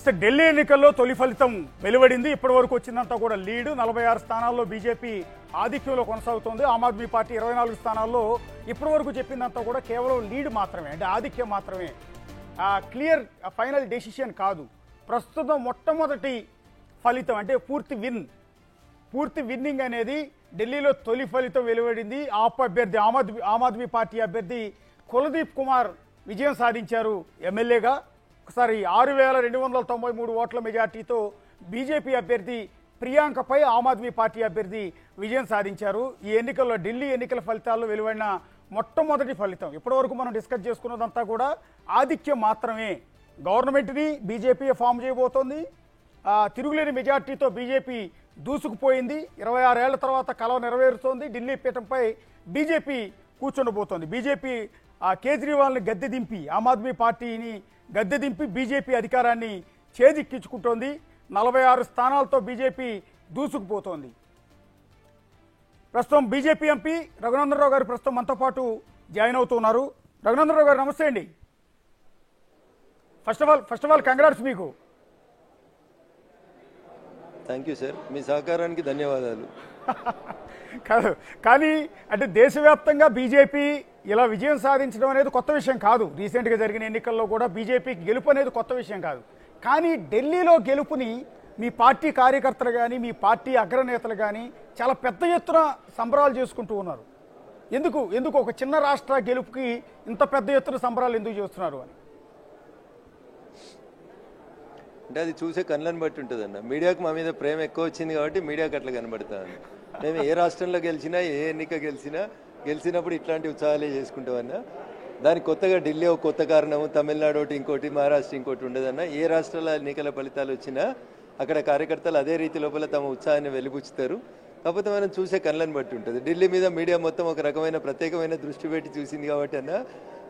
అసలు ఢిల్లీ ఎన్నికల్లో తొలి ఫలితం వెలువడింది. ఇప్పటి వరకు వచ్చిందంతా కూడా లీడు. 46 స్థానాల్లో బీజేపీ ఆధిక్యంలో కొనసాగుతోంది. ఆమ్ ఆద్మీ పార్టీ 24 స్థానాల్లో ఇప్పటి వరకు చెప్పిందంతా కూడా కేవలం లీడ్ మాత్రమే, అంటే ఆధిక్యం మాత్రమే, క్లియర్ ఫైనల్ డెసిషన్ కాదు. ప్రస్తుతం మొట్టమొదటి ఫలితం అంటే పూర్తి విన్నింగ్ అనేది ఢిల్లీలో తొలి ఫలితం వెలువడింది. ఆప్ అభ్యర్థి ఆమ్ ఆద్మీ పార్టీ అభ్యర్థి కులదీప్ కుమార్ విజయం సాధించారు ఎమ్మెల్యేగా. ఒకసారి 6,293 ఓట్ల మెజార్టీతో బీజేపీ అభ్యర్థి ప్రియాంకపై ఆమ్ ఆద్మీ పార్టీ అభ్యర్థి విజయం సాధించారు. ఈ ఎన్నికల్లో ఢిల్లీ ఎన్నికల ఫలితాల్లో వెలువడిన మొట్టమొదటి ఫలితం. ఇప్పటివరకు మనం డిస్కస్ చేసుకున్నదంతా కూడా ఆధిక్యం మాత్రమే. గవర్నమెంట్ని బీజేపీ ఫామ్ చేయబోతోంది. తిరుగులేని మెజార్టీతో బీజేపీ దూసుకుపోయింది. 26 ఏళ్ల తర్వాత కలవ నెరవేరుతోంది. ఢిల్లీ పీఠంపై బీజేపీ కూర్చుండబోతోంది. బీజేపీ కేజ్రీవాల్ని గద్దె దింపి, ఆమ్ ఆద్మీ పార్టీని గద్దె దింపి బీజేపీ అధికారాన్ని చేజిక్కించుకుంటోంది. 46 స్థానాలతో బీజేపీ దూసుకుపోతోంది. ప్రస్తుతం బీజేపీ ఎంపీ రఘునందనరావు గారు ప్రస్తుతం మనతో పాటు జాయిన్ అవుతున్నారు. రఘునందనరావు గారు నమస్తే అండి. ఫస్ట్ ఆఫ్ ఆల్ కంగ్రాట్స్ మీకు. థ్యాంక్ యూ సార్, మీ సహకారానికి ధన్యవాదాలు. కానీ అంటే దేశవ్యాప్తంగా బీజేపీ ఇలా విజయం సాధించడం అనేది కొత్త విషయం కాదు. రీసెంట్గా జరిగిన ఎన్నికల్లో కూడా బీజేపీకి గెలుపు అనేది కొత్త విషయం కాదు. కానీ ఢిల్లీలో గెలుపుని మీ పార్టీ కార్యకర్తలు కానీ మీ పార్టీ అగ్రనేతలు కానీ చాలా పెద్ద ఎత్తున సంబరాలు చేసుకుంటూ ఉన్నారు. ఎందుకు ఒక చిన్న రాష్ట్ర గెలుపుకి ఇంత పెద్ద ఎత్తున సంబరాలు ఎందుకు చేస్తున్నారు అని? అంటే అది చూసే కళ్ళని బట్టి ఉంటుంది అన్న. మీడియాకు మా మీద ప్రేమ ఎక్కువ వచ్చింది కాబట్టి మీడియాకి అట్లా కనబడుతుంది. మేము ఏ రాష్ట్రంలో గెలిచినా, ఏ ఎన్నిక గెలిచినప్పుడు ఇట్లాంటి ఉత్సాహాలే చేసుకుంటామన్నా. దానికి కొత్తగా ఢిల్లీ ఒక కొత్త కారణము, తమిళనాడు ఒకటి, ఇంకోటి, మహారాష్ట్ర ఇంకోటి ఉండదన్న. ఏ రాష్ట్రాల ఎన్నికల ఫలితాలు వచ్చినా అక్కడ కార్యకర్తలు అదే రీతి లోపల తమ ఉత్సాహాన్ని వెలిబుచ్చుతారు. కాకపోతే మనం చూసే కళ్ళని బట్టి ఉంటుంది. ఢిల్లీ మీద మీడియా మొత్తం ఒక రకమైన ప్రత్యేకమైన దృష్టి పెట్టి చూసింది కాబట్టి అన్న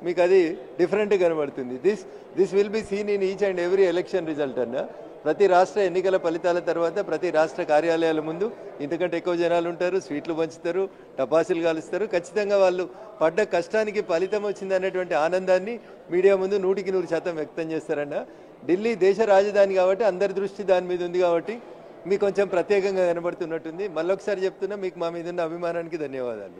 మీకు అది డిఫరెంట్గా కనబడుతుంది. This will be seen in each and every election result అన్న. ప్రతి రాష్ట్ర ఎన్నికల ఫలితాల తర్వాత ప్రతి రాష్ట్ర కార్యాలయాల ముందు ఇంతకంటే ఎక్కువ జనాలు ఉంటారు, స్వీట్లు పంచుతారు, టపాసులు కాలుస్తారు. ఖచ్చితంగా వాళ్ళు పడ్డ కష్టానికి ఫలితం వచ్చింది అనేటువంటి ఆనందాన్ని మీడియా ముందు 100% వ్యక్తం చేస్తారన్న. ఢిల్లీ దేశ రాజధాని కాబట్టి అందరి దృష్టి దాని మీద ఉంది కాబట్టి మీకు కొంచెం ప్రత్యేకంగా కనబడుతున్నట్టుంది. మళ్ళొకసారి చెప్తున్నా, మీకు మా మీద ఉన్న అభిమానానికి ధన్యవాదాలు.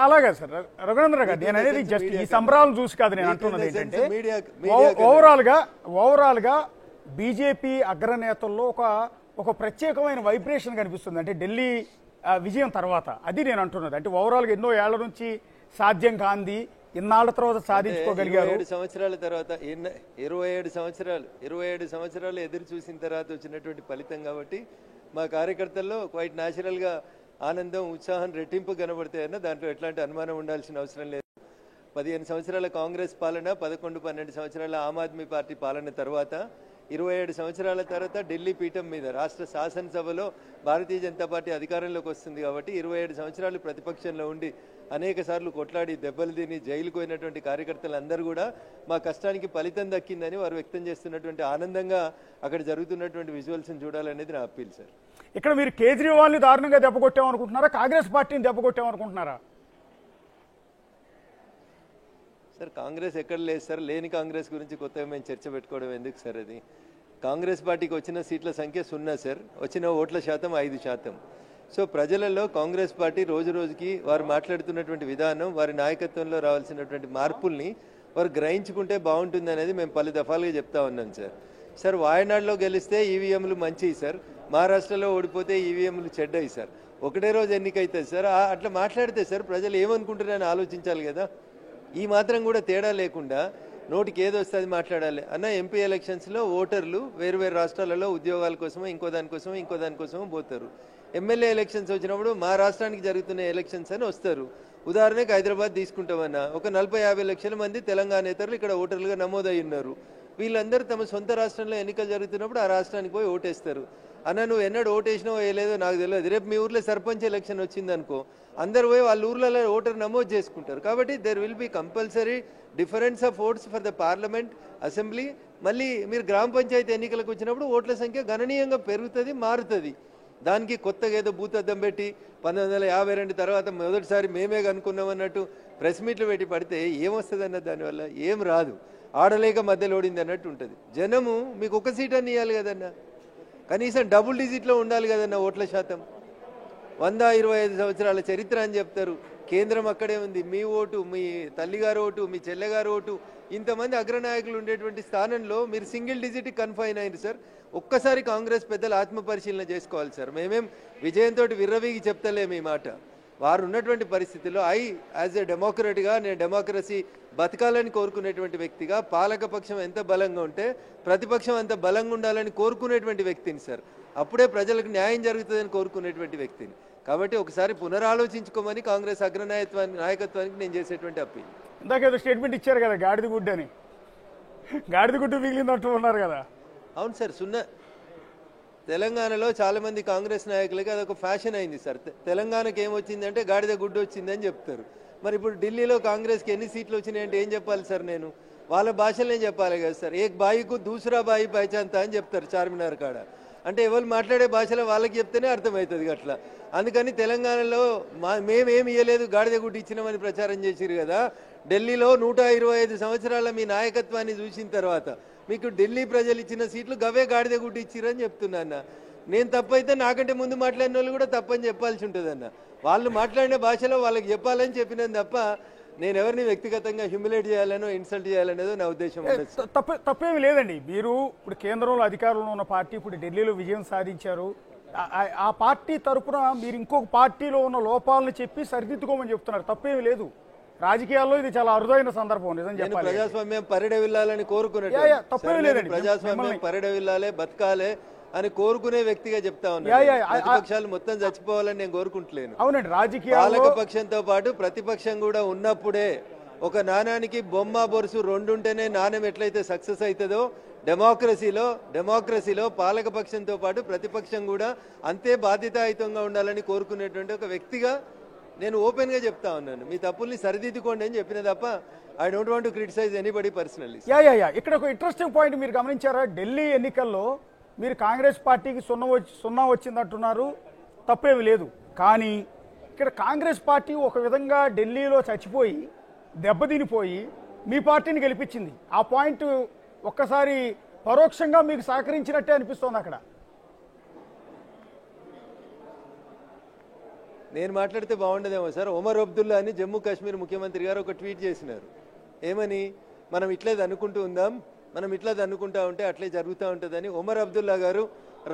అలాగే సార్ రఘునందన్ గారు, నేను అనేది జస్ట్ ఈ సంబరాలను చూసి కాదు నేను అంటున్నది ఏంటంటే ఓవరాల్ గా బీజేపీ అగ్రనేతల్లో ఒక ప్రత్యేకమైన వైబ్రేషన్ కనిపిస్తుంది. అంటే ఢిల్లీ విజయం తర్వాత అది నేను అంటున్నది. అంటే ఓవరాల్గా ఎన్నో ఏళ్ల నుంచి సాధ్యం కాంది ఇన్నాళ్ల తర్వాత సాధించుకోగలిగారు. 27 సంవత్సరాల తర్వాత 27 సంవత్సరాలు ఎదురు చూసిన తర్వాత వచ్చినటువంటి ఫలితం కాబట్టి మా కార్యకర్తల్లో క్వైట్ న్యాచురల్గా ఆనందం, ఉత్సాహం రెట్టింపు కనబడతాయన్న. దాంట్లో ఎట్లాంటి అనుమానం ఉండాల్సిన అవసరం లేదు. 15 సంవత్సరాల కాంగ్రెస్ పాలన, 11-12 సంవత్సరాల ఆమ్ ఆద్మీ పార్టీ పాలన తర్వాత 27 సంవత్సరాల తర్వాత ఢిల్లీ పీఠం మీద రాష్ట్ర శాసనసభలో భారతీయ జనతా పార్టీ అధికారంలోకి వస్తుంది కాబట్టి 27 సంవత్సరాలు ప్రతిపక్షంలో ఉండి అనేక సార్లు కొట్లాడి దెబ్బలు తిని జైలుకు పోయినటువంటి కార్యకర్తలందరూ కూడా మా కష్టానికి ఫలితం దక్కిందని వారు వ్యక్తం చేస్తున్నటువంటి ఆనందంగా అక్కడ జరుగుతున్నటువంటి విజువల్స్ని చూడాలనేది నా అప్పీల్ సార్. ఇక్కడ మీరు కేజ్రీవాల్ని దారుణంగా దెబ్బకొట్టామనుకుంటున్నారా, కాంగ్రెస్ పార్టీని దెబ్బకొట్టామనుకుంటున్నారా? సార్ కాంగ్రెస్ ఎక్కడ లేదు సార్. లేని కాంగ్రెస్ గురించి కొత్తగా మేము చర్చ పెట్టుకోవడం ఎందుకు సార్? అది కాంగ్రెస్ పార్టీకి వచ్చిన సీట్ల సంఖ్య 0 సార్, వచ్చిన ఓట్ల శాతం 5%. సో ప్రజలలో కాంగ్రెస్ పార్టీ రోజు రోజుకి వారు మాట్లాడుతున్నటువంటి విధానం, వారి నాయకత్వంలో రావాల్సినటువంటి మార్పుల్ని వారు గ్రహించుకుంటే బాగుంటుంది అనేది మేము పలు దఫాలుగా చెప్తా ఉన్నాం సార్. వాయనాడులో గెలిస్తే ఈవీఎంలు మంచివి సార్, మహారాష్ట్రలో ఓడిపోతే ఈవీఎంలు చెడ్డయి సార్. ఒకటే రోజు ఎన్నికైతుంది సార్. అట్లా మాట్లాడితే సార్ ప్రజలు ఏమనుకుంటున్నారని ఆలోచించాలి కదా. ఈ మాత్రం కూడా తేడా లేకుండా నోటికి ఏదో వస్తుంది మాట్లాడాలి అన్న. ఎంపీ ఎలక్షన్స్లో ఓటర్లు వేరు రాష్ట్రాలలో ఉద్యోగాల కోసమో ఇంకో దానికోసమో పోతారు. ఎమ్మెల్యే ఎలక్షన్స్ వచ్చినప్పుడు మా రాష్ట్రానికి జరుగుతున్న ఎలక్షన్స్ అని వస్తారు. ఉదాహరణకు హైదరాబాద్ తీసుకుంటామన్నా, ఒక 40-50 లక్షల మంది తెలంగాణేతరులు ఇక్కడ ఓటర్లుగా నమోదై ఉన్నారు. వీళ్ళందరూ తమ సొంత రాష్ట్రంలో ఎన్నికలు జరుగుతున్నప్పుడు ఆ రాష్ట్రానికి పోయి ఓటేస్తారు. అన్న నువ్వు ఎన్నడూ ఓటేసినావో వేయలేదో నాకు తెలియదు. రేపు మీ ఊర్లో సర్పంచ్ ఎలక్షన్ వచ్చిందనుకో, అందరు పోయి వాళ్ళ ఊర్లలో ఓటర్ నమోదు చేసుకుంటారు. కాబట్టి there will be compulsory difference of votes for the parliament, assembly. మళ్ళీ మీరు గ్రామ పంచాయతీ ఎన్నికలకు వచ్చినప్పుడు ఓట్ల సంఖ్య గణనీయంగా పెరుగుతుంది, మారుతుంది. దానికి కొత్తగా ఏదో భూతద్దం పెట్టి 1952 తర్వాత మొదటిసారి మేమే కనుక్కున్నామన్నట్టు ప్రెస్ మీట్లు పెట్టి పడితే ఏమొస్తుంది అన్న, దానివల్ల ఏం రాదు. ఆడలేక మధ్యలో ఓడింది అన్నట్టు ఉంటుంది. జనము మీకు ఒక సీట్ అని ఇవ్వాలి కదన్నా, కనీసం డబుల్ డిజిట్లో ఉండాలి కదన్నా ఓట్ల శాతం. 125 సంవత్సరాల చరిత్ర అని చెప్తారు, కేంద్రం అక్కడే ఉంది. మీ ఓటు, మీ తల్లిగారు ఓటు, మీ చెల్లెగారు ఓటు, ఇంతమంది అగ్రనాయకులు ఉండేటువంటి స్థానంలో మీరు సింగిల్ డిజిట్ కన్ఫైన్ అయింది సార్. ఒక్కసారి కాంగ్రెస్ పెద్దలు ఆత్మపరిశీలన చేసుకోవాలి సార్. మేమేం విజయంతో విర్రవీగి చెప్తలేము ఈ మాట. వారు ఉన్నటువంటి పరిస్థితుల్లో యాజ్ ఏ డెమోక్రట్గా నేను డెమోక్రసీ బతకాలని కోరుకునేటువంటి వ్యక్తిగా, పాలక పక్షం ఎంత బలంగా ఉంటే ప్రతిపక్షం అంత బలంగా ఉండాలని కోరుకునేటువంటి వ్యక్తిని సార్. అప్పుడే ప్రజలకు న్యాయం జరుగుతుందని కోరుకునేటువంటి వ్యక్తిని. కాబట్టి ఒకసారి పునరాలోచించుకోమని కాంగ్రెస్ నాయకత్వానికి నేను చేసేటువంటి అప్పీల్. ఇందాకేదో స్టేట్మెంట్ ఇచ్చారు కదా గాడిద గుడ్డు అని, గాడిద గుడ్డు మిగిలిందంటూ ఉన్నారు కదా. అవును సార్, తెలంగాణలో చాలా మంది కాంగ్రెస్ నాయకులకి అదొక ఫ్యాషన్ అయింది సార్. తెలంగాణకి ఏమొచ్చిందంటే గాడిద గుడ్డు వచ్చిందని చెప్తారు. మరి ఇప్పుడు ఢిల్లీలో కాంగ్రెస్కి ఎన్ని సీట్లు వచ్చినాయంటే ఏం చెప్పాలి సార్? నేను వాళ్ళ భాషలనే చెప్పాలి కదా సార్. ఏక్ బాయికు దూసరా బాయి పైచాంతా అని చెప్తారు చార్మినార్ కాడ. అంటే ఎవరు మాట్లాడే భాషలో వాళ్ళకి చెప్తేనే అర్థమవుతుంది అట్లా. అందుకని తెలంగాణలో మేమేమి ఇవ్వలేదు, గాడిద గుడ్డు ఇచ్చినామని ప్రచారం చేసిరు కదా. ఢిల్లీలో 125 సంవత్సరాల మీ నాయకత్వాన్ని చూసిన తర్వాత మీకు ఢిల్లీ ప్రజలు ఇచ్చిన సీట్లు గవే గాడిద గుడ్డు ఇచ్చిరని చెప్తున్నా. నేను తప్పైతే నాకంటే ముందు మాట్లాడిన వాళ్ళు కూడా తప్పని చెప్పాల్సి ఉంటుందన్న. వాళ్ళు మాట్లాడిన భాషలో వాళ్ళకి చెప్పాలని చెప్పినాను తప్ప నేను ఎవరిని వ్యక్తిగతంగా హ్యూమిలేట్ చేయాలనో ఇన్సల్ట్ చేయాలనేదో నా ఉద్దేశం. తప్పేమి లేదండి. మీరు ఇప్పుడు కేంద్రంలో అధికారంలో ఉన్న పార్టీ ఇప్పుడు ఢిల్లీలో విజయం సాధించారు. ఆ పార్టీ తరఫున మీరు ఇంకొక పార్టీలో ఉన్న లోపాలను చెప్పి సరిదిద్దుకోమని చెప్తున్నారు. తప్పేమి లేదు. రాజకీయాల్లో ఇది చాలా అరుదైన సందర్భం. నిజం చెప్పాలి, ప్రజాస్వామ్యం పరిడవిల్లాలని కోరుకునేది. తప్పేమి లేదండి. ప్రజాస్వామ్యం పరిడవిల్లాలే, బతకాలే అని కోరుకునే వ్యక్తిగా చెప్తా ఉన్నాను. ప్రతిపక్షాలు మొత్తం చచ్చిపోవాలని నేను కోరుకుంటలేను. అవునండి, రాజకీయ పాలక పక్షంతో పాటు ప్రతిపక్షం కూడా ఉన్నప్పుడే ఒక నాణానికి బొమ్మ బొరుసు రెండుంటేనే నాణ్యం ఎట్లయితే సక్సెస్ అవుతుందో డెమోక్రసీలో పాలక పక్షంతో పాటు ప్రతిపక్షం కూడా అంతే బాధ్యతాయుతంగా ఉండాలని కోరుకునేటువంటి ఒక వ్యక్తిగా నేను ఓపెన్ గా చెప్తా ఉన్నాను. మీ తప్పుల్ని సరిదిద్దుకోండి అని చెప్పిన తప్ప I don't want to criticise anybody personally. ఇక్కడ ఒక ఇంట్రెస్టింగ్ పాయింట్ మీరు గమనించారా? ఢిల్లీ ఎన్నికల్లో మీరు కాంగ్రెస్ పార్టీకి సున్నా వచ్చిందంటున్నారు, తప్పేమి లేదు. కానీ ఇక్కడ కాంగ్రెస్ పార్టీ ఒక విధంగా ఢిల్లీలో చచ్చిపోయి దెబ్బతినిపోయి మీ పార్టీని గెలిపించింది. ఆ పాయింట్ ఒక్కసారి పరోక్షంగా మీకు సహకరించినట్టే అనిపిస్తోంది అక్కడ. నేను మాట్లాడితే బాగుండదేమో సార్. ఒమర్ అబ్దుల్లా అని జమ్మూ కాశ్మీర్ ముఖ్యమంత్రి గారు ఒక ట్వీట్ చేసినారు. ఏమని? మనం ఇట్లే అనుకుంటూ ఉందాం, మనం ఇట్లా అనుకుంటా ఉంటే అట్లే జరుగుతూ ఉంటుందని. ఒమర్ అబ్దుల్లా గారు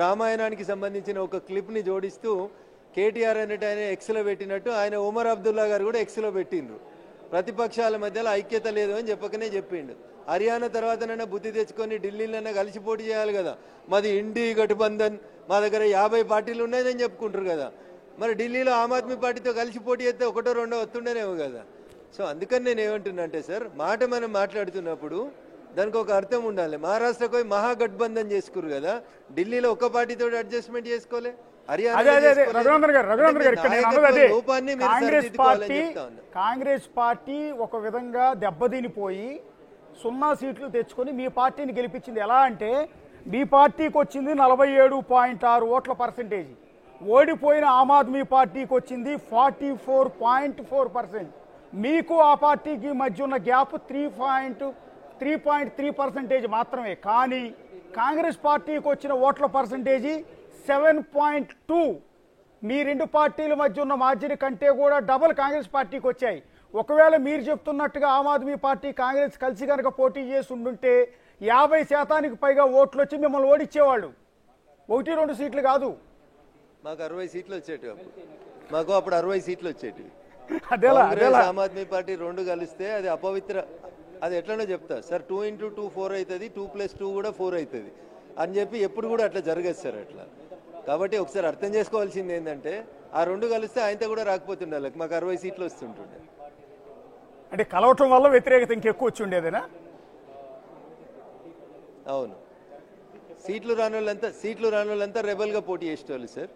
రామాయణానికి సంబంధించిన ఒక క్లిప్ని జోడిస్తూ కేటీఆర్ అనేటి ఆయన ఎక్స్లో పెట్టినట్టు ఆయన ఒమర్ అబ్దుల్లా గారు కూడా ఎక్స్లో పెట్టిండ్రు. ప్రతిపక్షాల మధ్యలో ఐక్యత లేదు అని చెప్పకనే చెప్పిండు. హర్యానా తర్వాతనైనా బుద్ధి తెచ్చుకొని ఢిల్లీలోనే కలిసి పోటీ చేయాలి కదా. మాది ఇండి గఠబంధన్, మా దగ్గర 50 పార్టీలు ఉన్నాయని చెప్పుకుంటారు కదా. మరి ఢిల్లీలో ఆమ్ ఆద్మీ పార్టీతో కలిసి పోటీ చేస్తే ఒకటో రెండో వస్తుండేనేమో కదా. సో అందుకని నేను ఏమంటున్నా అంటే సార్, మాట మనం మాట్లాడుతున్నప్పుడు దానికి ఒక అర్థం ఉండాలి. మహారాష్ట్రకు పోయి మహాగఠబంధన్ చేసుకురు కదా, ఢిల్లీలో ఒక పార్టీతో అడ్జస్ట్మెంట్ చేసుకోలే. కాంగ్రెస్ పార్టీ ఒక విధంగా దెబ్బతినిపోయి 0 సీట్లు తెచ్చుకొని మీ పార్టీని గెలిపించింది. ఎలా అంటే మీ పార్టీకి వచ్చింది 47.6 ఓట్ల పర్సెంటేజ్, ఓడిపోయిన ఆమ్ ఆద్మీ పార్టీకి వచ్చింది 44.4%. మీకు ఆ పార్టీకి మధ్య ఉన్న గ్యాప్ 3.3% మాత్రమే. కానీ కాంగ్రెస్ పార్టీకి వచ్చిన ఓట్ల పర్సెంటేజీ 7.2. మీ రెండు పార్టీల మధ్య ఉన్న మార్జిన్ కంటే కూడా డబుల్ కాంగ్రెస్ పార్టీకి వచ్చాయి. ఒకవేళ మీరు చెప్తున్నట్టుగా ఆమ్ ఆద్మీ పార్టీ కాంగ్రెస్ కలిసి కనుక పోటీ చేసి ఉండుంటే 50% పైగా ఓట్లు వచ్చి మిమ్మల్ని ఓడిచ్చేవాళ్ళు. 1-2 సీట్లు కాదు, మాకు 60 సీట్లు వచ్చేటివి. మాకు అప్పుడు 60 సీట్లు వచ్చేటివి. ఆమ్ ఆద్మీ పార్టీ 2 కలిస్తే అది అపవిత్ర, అది ఎట్లనో చెప్తా సార్. 2 × 2 4 అవుతుంది, 2+2 కూడా 4 అవుతుంది అని చెప్పి ఎప్పుడు కూడా అట్లా జరగదు సార్ అట్లా. కాబట్టి ఒకసారి అర్థం చేసుకోవాల్సింది ఏంటంటే ఆ 2 కలిస్తే ఆయనతో కూడా రాకపోతుండాలి, మాకు 60 సీట్లు వస్తుంటుండే. అంటే కలవటం వల్ల వ్యతిరేకత ఇంకెక్కువ వచ్చి ఉండేదేనా? అవును, సీట్లు రాని వాళ్ళంతా రెబల్గా పోటీ చేసేవాళ్ళు సార్.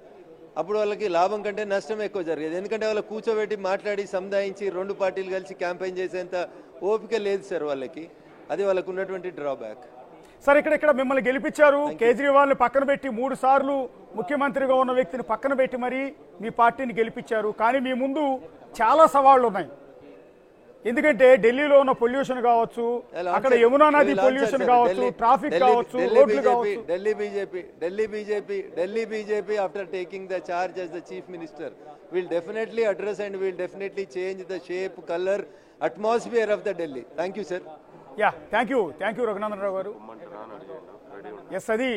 అప్పుడు వాళ్ళకి లాభం కంటే నష్టం ఎక్కువ జరిగేది. ఎందుకంటే వాళ్ళకి కూర్చోబెట్టి మాట్లాడి సంధాయించి 2 పార్టీలు కలిసి క్యాంపెయిన్ చేసేంత ఓపిక లేదు సార్ వాళ్ళకి. అది వాళ్ళకు ఉన్నటువంటి డ్రాబ్యాక్. సార్ ఇక్కడ మిమ్మల్ని గెలిపించారు, కేజ్రీవాల్ని పక్కన పెట్టి 3 సార్లు ముఖ్యమంత్రిగా ఉన్న వ్యక్తిని పక్కన పెట్టి మరి మీ పార్టీని గెలిపించారు. కానీ మీ ముందు చాలా సవాళ్లు ఉన్నాయి. ఎందుకంటే ఢిల్లీలో ఉన్న పొల్యూషన్ కావచ్చు, అక్కడ యమునా నది పొల్యూషన్ కావచ్చు, ట్రాఫిక్ కావచ్చు, రోడ్లు కావచ్చు. Delhi BJP after taking the charge as the chief minister will definitely address and will definitely change the shape, color, atmosphere of the Delhi. Thank you, sir. Yeah, thank you Raghunandan Rao garu. Yes, అది